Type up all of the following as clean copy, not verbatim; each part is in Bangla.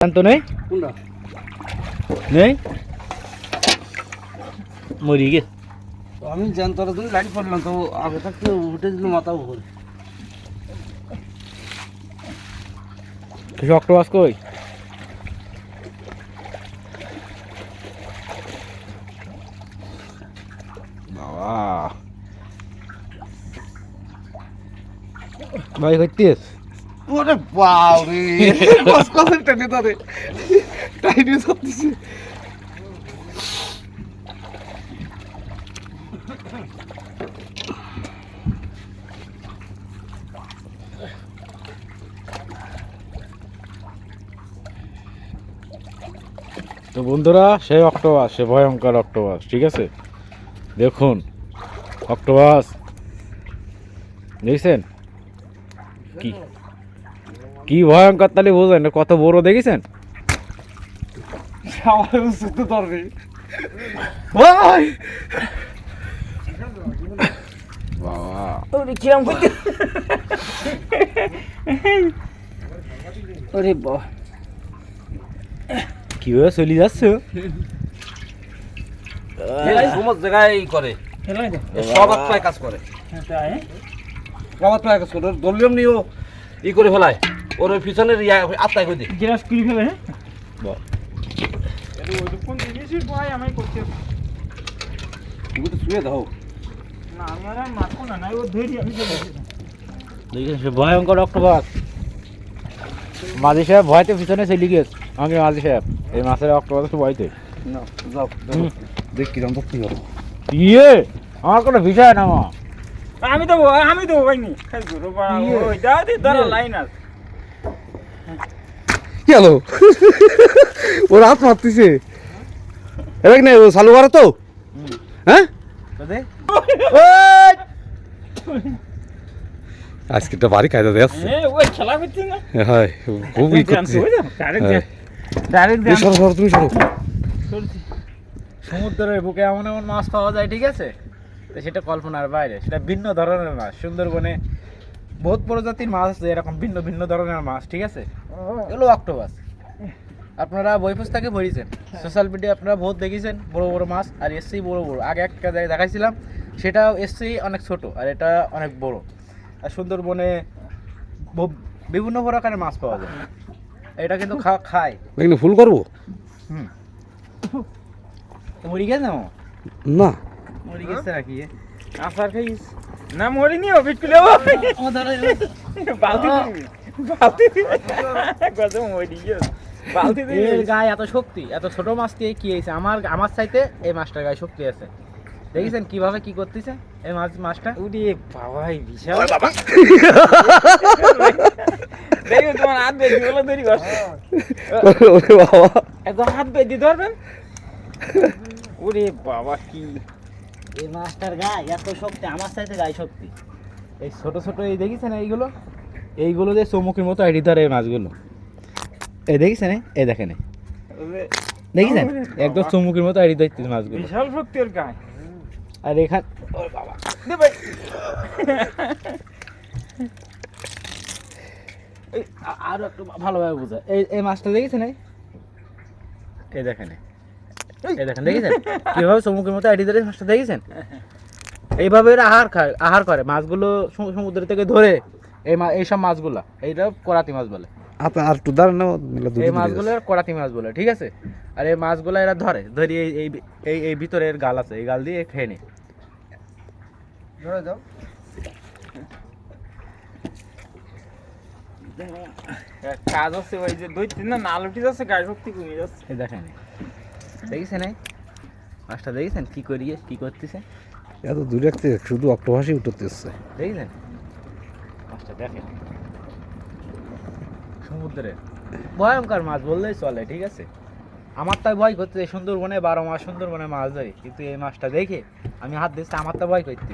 তো নেই নেই মরি গে আমি জানতাম তুমি লাইট পড়লাম তো আগে থাকতে উঠে দিল মাথা উপরে কিছু অক্টোপাস কই বাবা ভাই হইতিস ওরে বাউরে কস কস টেনে ধরে টাইনি সত্যি তো বন্ধুরা সেই অক্টোপাস সে ভয়ঙ্কর অক্টোপাস ঠিক আছে দেখুন অক্টোপাস দেখছেন কি কি ভয়ঙ্কর তাহলে বোঝেন কত বড় দেখেছেন আমার সুতো ধরবে ভাই বাবা ওরে কিরম করতে ওরে বাবা কিভাবে চলে যাচ্ছে সমস্ত জায়গায় করে সব আত্মায় কাজ করে সব আত্মায় কাজ করে দলীয় নিয়েও ই করে ফেলায় ওর ওই পিছনের আত্মায় করে দিই জেরাস করে ফেলে তুমি তো শুয়ে দাও না আমি আর মারবো না ও ধরি আমি চলে যাচ্ছি দেখেন সে ভয়ঙ্কর অক্টোপাস মাঝি সাহেব ভয়তে পিছনে চলে গেছে আমি মাঝি সাহেব এই মাছের অক্টোপাস ভয়তে না যাও দেখ কিরম ধরতে হবে ইয়ে আমার কোনো বিষয় না মা আমি তো ভাইনি খাই গুরু পাড়া ওই দাও দি ধরো লাইন আছে কি হলো ওর হাত মারতেছে এবার না ও চালু করে তো হ্যাঁ আজকে তো বাড়ি কায়দা দিয়ে আসছে ওই খেলা করছিস না হ্যাঁ খুবই করছে ডাইরেক্ট সরো সরো তুমি সরো সমুদ্রের বুকে এমন এমন মাছ পাওয়া যায় ঠিক আছে তো সেটা কল্পনার বাইরে সেটা ভিন্ন ধরনের মাছ সুন্দরবনে বহুত প্রজাতির মাছ আছে এরকম ভিন্ন ভিন্ন ধরনের মাছ ঠিক আছে এগুলো অক্টোপাস আপনারা বই পুস্তকে পড়েছেন সোশ্যাল মিডিয়া আপনারা বহুত দেখেছেন বড় বড় মাছ আর এসছি বড় বড় আগে একটা জায়গায় দেখাইছিলাম সেটাও এসছি অনেক ছোট আর এটা অনেক বড় আর সুন্দরবনে বিভিন্ন প্রকারের মাছ পাওয়া যায় এটা কিন্তু খায় এখানে ফুল করবো হুম মরি গেছে না না মরি গেছে নাকি আসার খাইস না মরিনি ও বিটকুলে ও বালতি কত মরি গেছে বালতি এর গায়ে এত শক্তি এত ছোট মাছ দিয়ে কি হয়েছে আমার চাইতে এই মাছটার গায়ে শক্তি আছে দেখেছেন কিভাবে কি করতেছে এই মাছটা উড়ি বাবাই বিশাল দেখুন তোমার হাত বেঁধে বলে দেরি করছে বাবা এত হাত বেঁধে ধরবেন ওরে বাবা কি এই মাছটার গায়ে এত শক্তি আমার চাইতে গায়ে শক্তি এই ছোট ছোট এই দেখেছেন এইগুলো যে চৌমুখের মতো আইডি ধরে এই মাছগুলো এই দেখেছেন এই দেখেন দেখেছেন একদম চৌমুখের মতো আইডি ধরতে মাছগুলো বিশাল শক্তি ওর গায়ে আর এখান বাবা আরো একটু ভালোভাবে বোঝা এই মাছটা দেখেছেন এই দেখেন দেখেছেন কিভাবে চৌমুখের মতো আইডি ধরে মাছটা দেখেছেন এইভাবে এরা আহার করে মাছগুলো সমুদ্র থেকে ধরে এইসব মাছগুলা এইটা করাতি মাছ বলে আর একটু দাঁড়ান না এই মাছগুলো করাতি মাছ বলে ঠিক আছে আর এই মাছগুলো এরা ধরে এই ভিতরে এর গাল আছে এই গাল দিয়ে খেয়ে নেয় কাজ হচ্ছে ওই যে দুই তিন না উঠে যাচ্ছে গায়ে শক্তি কমে যাচ্ছে এই দেখেন দেখেছেন মাছটা দেখেছেন কি করতেছে এত দূরে রাখতে শুধু অক্টোপাসই উঠতেছে দেখেছেন মাছটা দেখেন সমুদ্রে ভয়ঙ্কর মাছ বললেই চলে ঠিক আছে আমার তাই ভয় করতে সুন্দরবনে 12 মাস সুন্দরবনে মাছ ধরে কিন্তু এই মাছটা দেখে আমি হাত দিচ্ছি আমার তো ভয় করতে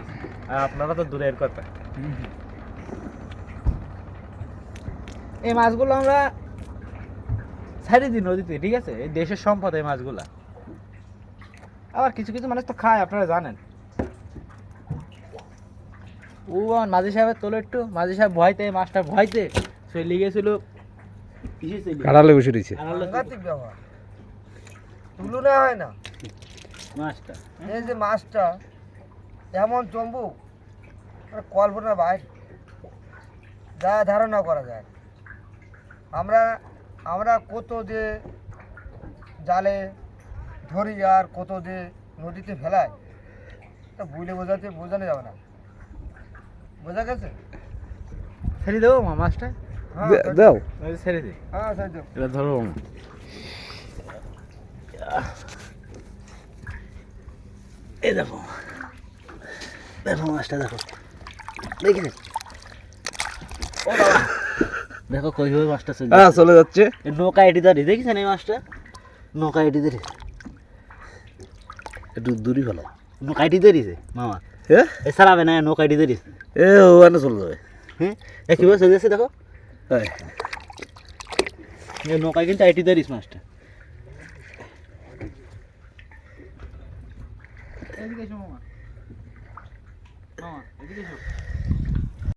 আর আপনারা তো দূরের কথা এই মাছগুলো আমরা ছাড়ি দিই নদীতে ঠিক আছে এই দেশের সম্পদ এই মাছগুলা আবার কিছু কিছু মানুষ তো খায় আপনারা জানেন ও মাঝি সাহেবের তোলো একটু মাঝি সাহেব ভয়তে মাছটা ভয়তে সে লেগেছিল কাড়ালে বসে রয়েছে সাংঘাতিক ব্যবহার, তুলনা হয় না। মাছটা এই যে মাছটা এমন চম্বুক, মানে কল্পনার বাইরে, যা ধারণা করা যায়। আমরা আমরা কত যে জালে ধরি আর কত যে নদীতে ফেলাই, তা বোঝানো যাবে না। বোঝা গেছে? ছেড়ে দেবো মা মাছটা, হ্যাঁ দাও ছেড়ে দে, হ্যাঁ সাইড দাও। এটা ধরবো মা। এই দেখো, দেখো মাছটা দেখো, দেখি দেখো কইভাবে মাছটা চলে হ্যাঁ চলে যাচ্ছে এই নৌকা এটি ধরে, দেখেছেন এই মাছটা? নৌকা এটি ধরে, একটু দূরই ফেলো নৌকা এটি ধরেছে মামা, হ্যাঁ এ সারাবে না, নৌকা এটি ধরেছে। এ ওখানে চলে যাবে হ্যাঁ এ কীভাবে চলে যাচ্ছে দেখো, হ্যাঁ এই নৌকায় কিন্তু এটি ধরিস মাছটা। এদিকে এসো মামা, মামা এদিকে এসো।